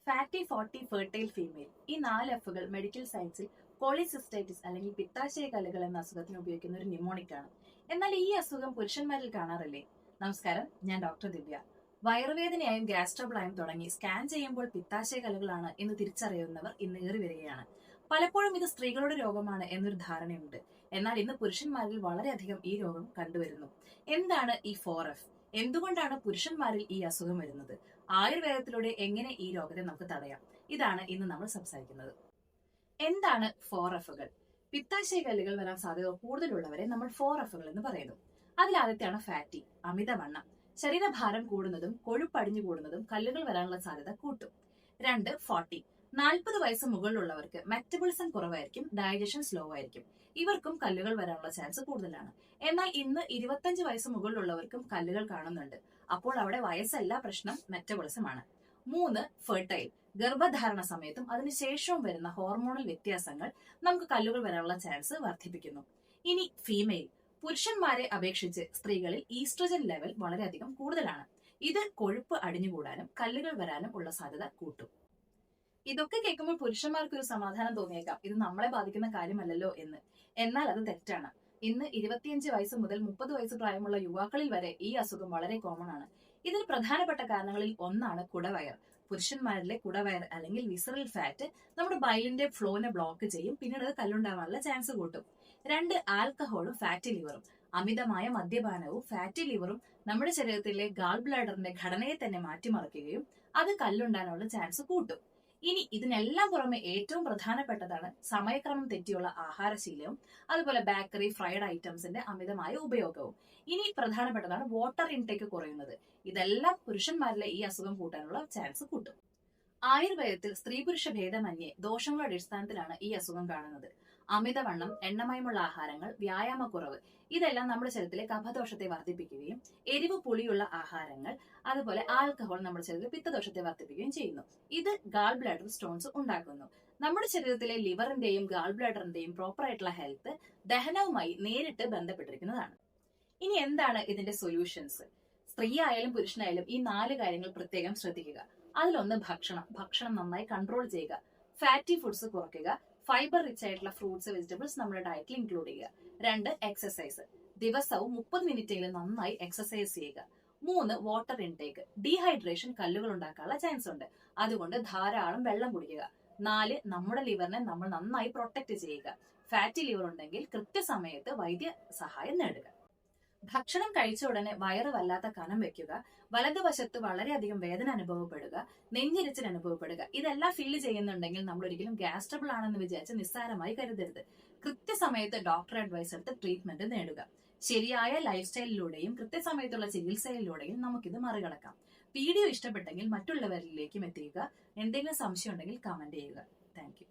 Fatty, forty, fertile, female ഈ 4 എഫുകൾ medical സയൻസിൽ പോളിസിസ്റ്റൈറ്റിസ് അല്ലെങ്കിൽ പിത്താശയ കല്ലുകൾ എന്ന അസുഖത്തിന് ഉപയോഗിക്കുന്ന ഒരു നിമോണിക് ആണ്. എന്നാൽ ഈ അസുഖം പുരുഷന്മാരിൽ കാണാറില്ലേ? നമസ്കാരം, ഞാൻ ഡോക്ടർ ദിവ്യ. വയറുവേദനയായും ഗ്യാസ്ട്രബിളായും തുടങ്ങി സ്കാൻ ചെയ്യുമ്പോൾ പിത്താശയ കല്ലുകളാണ് എന്ന് തിരിച്ചറിയുന്നവർ ഇന്ന് ഏറി വരികയാണ്. പലപ്പോഴും ഇത് സ്ത്രീകളുടെ രോഗമാണ് എന്നൊരു ധാരണയുണ്ട്. എന്നാൽ ഇന്ന് പുരുഷന്മാരിൽ വളരെയധികം ഈ രോഗം കണ്ടുവരുന്നു. എന്താണ് ഈ 4F? എന്തുകൊണ്ടാണ് പുരുഷന്മാരിൽ ഈ അസുഖം വരുന്നത്? ആയുർവേദത്തിലൂടെ എങ്ങനെ ഈ രോഗത്തെ നമുക്ക് തടയാം? ഇതാണ് ഇന്ന് നമ്മൾ സംസാരിക്കുന്നത്. എന്താണ് 4Fകൾ? പിത്താശയ കല്ലുകൾ വരാൻ സാധ്യത കൂടുതലുള്ളവരെ നമ്മൾ 4Fകൾ എന്ന് പറയുന്നു. അതിലാദ്യത്തെയാണ് ഫാറ്റി, അമിതവണ്ണം. ശരീരഭാരം കൂടുന്നതും കൊഴുപ്പടിഞ്ഞു കൂടുന്നതും കല്ലുകൾ വരാനുള്ള സാധ്യത കൂട്ടും. 2, 40. 40 വയസ്സ് മുകളിലുള്ളവർക്ക് മെറ്റബോളിസം കുറവായിരിക്കും, ഡൈജഷൻ സ്ലോ ആയിരിക്കും. ഇവർക്കും കല്ലുകൾ വരാനുള്ള ചാൻസ് കൂടുതലാണ്. എന്നാൽ ഇന്ന് 25 വയസ്സ് മുകളിലുള്ളവർക്കും കല്ലുകൾ കാണുന്നുണ്ട്. അപ്പോൾ അവിടെ വയസ്സല്ല പ്രശ്നം, മെറ്റബോളിസം ആണ്. 3, ഫെർട്ടൈൽ. ഗർഭധാരണ സമയത്തും അതിനുശേഷവും വരുന്ന ഹോർമോണൽ വ്യത്യാസങ്ങൾ നമുക്ക് കല്ലുകൾ വരാനുള്ള ചാൻസ് വർദ്ധിപ്പിക്കുന്നു. ഇനി ഫീമെയിൽ. പുരുഷന്മാരെ അപേക്ഷിച്ച് സ്ത്രീകളിൽ ഈസ്ട്രജൻ ലെവൽ വളരെയധികം കൂടുതലാണ്. ഇത് കൊഴുപ്പ് അടിഞ്ഞുകൂടാനും കല്ലുകൾ വരാനും ഉള്ള സാധ്യത കൂട്ടും. ഇതൊക്കെ കേൾക്കുമ്പോൾ പുരുഷന്മാർക്ക് ഒരു സമാധാനം തോന്നിയേക്കാം, ഇത് നമ്മളെ ബാധിക്കുന്ന കാര്യമല്ലല്ലോ എന്ന്. എന്നാൽ അത് തെറ്റാണ്. ഇന്ന് 25 വയസ്സ് മുതൽ 30 വയസ്സ് പ്രായമുള്ള യുവാക്കളിൽ വരെ ഈ അസുഖം വളരെ കോമൺ ആണ്. ഇതിന് പ്രധാനപ്പെട്ട കാരണങ്ങളിൽ ഒന്നാണ് കുടവയർ. പുരുഷന്മാരിലെ കുടവയർ അല്ലെങ്കിൽ വിസറൽ ഫാറ്റ് നമ്മുടെ ബൈലിന്റെ ഫ്ലോനെ ബ്ലോക്ക് ചെയ്യും, പിന്നീട് അത് കല്ലുണ്ടാവാനുള്ള ചാൻസ് കൂട്ടും. 2, ആൽക്കഹോളും ഫാറ്റി ലിവറും. അമിതമായ മദ്യപാനവും ഫാറ്റി ലിവറും നമ്മുടെ ശരീരത്തിലെ ഗാൾ ബ്ലാഡറിന്റെ ഘടനയെ തന്നെ മാറ്റിമറിക്കുകയും അത് കല്ലുണ്ടാകാനുള്ള ചാൻസ് കൂട്ടും. ഇനി ഇതിനെല്ലാം പുറമെ ഏറ്റവും പ്രധാനപ്പെട്ടതാണ് സമയക്രമം തെറ്റിയുള്ള ആഹാരശീലവും അതുപോലെ ബേക്കറി, ഫ്രൈഡ് ഐറ്റംസിന്റെ അമിതമായ ഉപയോഗവും. ഇനി പ്രധാനപ്പെട്ടതാണ് വാട്ടർ ഇൻടേക്ക് കുറയുന്നത്. ഇതെല്ലാം പുരുഷന്മാരിലെ ഈ അസുഖം കൂട്ടാനുള്ള ചാൻസ് കൂട്ടും. ആയുർവേദത്തിൽ സ്ത്രീ പുരുഷ ഭേദമന്യേ ദോഷങ്ങളുടെ അടിസ്ഥാനത്തിലാണ് ഈ അസുഖം കാണുന്നത്. അമിതവണ്ണം, എണ്ണമയമുള്ള ആഹാരങ്ങൾ, വ്യായാമക്കുറവ് ഇതെല്ലാം നമ്മുടെ ശരീരത്തിലെ കഫദോഷത്തെ വർദ്ധിപ്പിക്കുകയും എരിവ് പുളിയുള്ള ആഹാരങ്ങൾ അതുപോലെ ആൽക്കഹോൾ നമ്മുടെ ശരീരത്തിൽ പിത്തദോഷത്തെ വർദ്ധിപ്പിക്കുകയും ചെയ്യുന്നു. ഇത് ഗാൾ ബ്ലാഡർ സ്റ്റോൺസ് ഉണ്ടാക്കുന്നു. നമ്മുടെ ശരീരത്തിലെ ലിവറിന്റെയും ഗാൾ ബ്ലാഡറിന്റെയും പ്രോപ്പർ ആയിട്ടുള്ള ഹെൽത്ത് ദഹനവുമായി നേരിട്ട് ബന്ധപ്പെട്ടിരിക്കുന്നതാണ്. ഇനി എന്താണ് ഇതിന്റെ സൊല്യൂഷൻസ്? സ്ത്രീ ആയാലും പുരുഷനായാലും ഈ 4 കാര്യങ്ങൾ പ്രത്യേകം ശ്രദ്ധിക്കുക. അതിലൊന്ന് ഭക്ഷണം നന്നായി കൺട്രോൾ ചെയ്യുക. ഫാറ്റി ഫുഡ്സ് കുറയ്ക്കുക. ഫൈബർ റിച്ച് ആയിട്ടുള്ള ഫ്രൂട്ട്സ്, വെജിറ്റബിൾസ് നമ്മുടെ ഡയറ്റിൽ ഇൻക്ലൂഡ് ചെയ്യുക. 2, എക്സസൈസ്. ദിവസവും 30 മിനിറ്റെങ്കിലും നന്നായി എക്സസൈസ് ചെയ്യുക. 3, വാട്ടർ ഇൻടേക്ക്. ഡീഹൈഡ്രേഷൻ കല്ലുകൾ ഉണ്ടാക്കാനുള്ള ചാൻസ് ഉണ്ട്, അതുകൊണ്ട് ധാരാളം വെള്ളം കുടിക്കുക. 4, നമ്മുടെ ലിവറിനെ നമ്മൾ നന്നായി പ്രൊട്ടക്ട് ചെയ്യുക. ഫാറ്റി ലിവർ ഉണ്ടെങ്കിൽ കൃത്യസമയത്ത് വൈദ്യ സഹായം നേടുക. ഭക്ഷണം കഴിച്ച ഉടനെ വയറ് വല്ലാത്ത കനം വെക്കുക, വലതുവശത്ത് വളരെയധികം വേദന അനുഭവപ്പെടുക, നെഞ്ചിരിച്ചിൽ അനുഭവപ്പെടുക, ഇതെല്ലാം ഫീൽ ചെയ്യുന്നുണ്ടെങ്കിൽ നമ്മൾ ഒരിക്കലും ഗ്യാസ്ട്രബിൾ ആണെന്ന് വിചാരിച്ച് നിസ്സാരമായി കരുതരുത്. കൃത്യസമയത്ത് ഡോക്ടർ അഡ്വൈസ് എടുത്ത് ട്രീറ്റ്മെന്റ് നേടുക. ശരിയായ ലൈഫ് സ്റ്റൈലിലൂടെയും കൃത്യസമയത്തുള്ള ചികിത്സയിലൂടെയും നമുക്കിത് മറികടക്കാം. വീഡിയോ ഇഷ്ടപ്പെട്ടെങ്കിൽ മറ്റുള്ളവരിലേക്കും എത്തിക്കുക. എന്തെങ്കിലും സംശയം ഉണ്ടെങ്കിൽ കമന്റ് ചെയ്യുക. Thank you.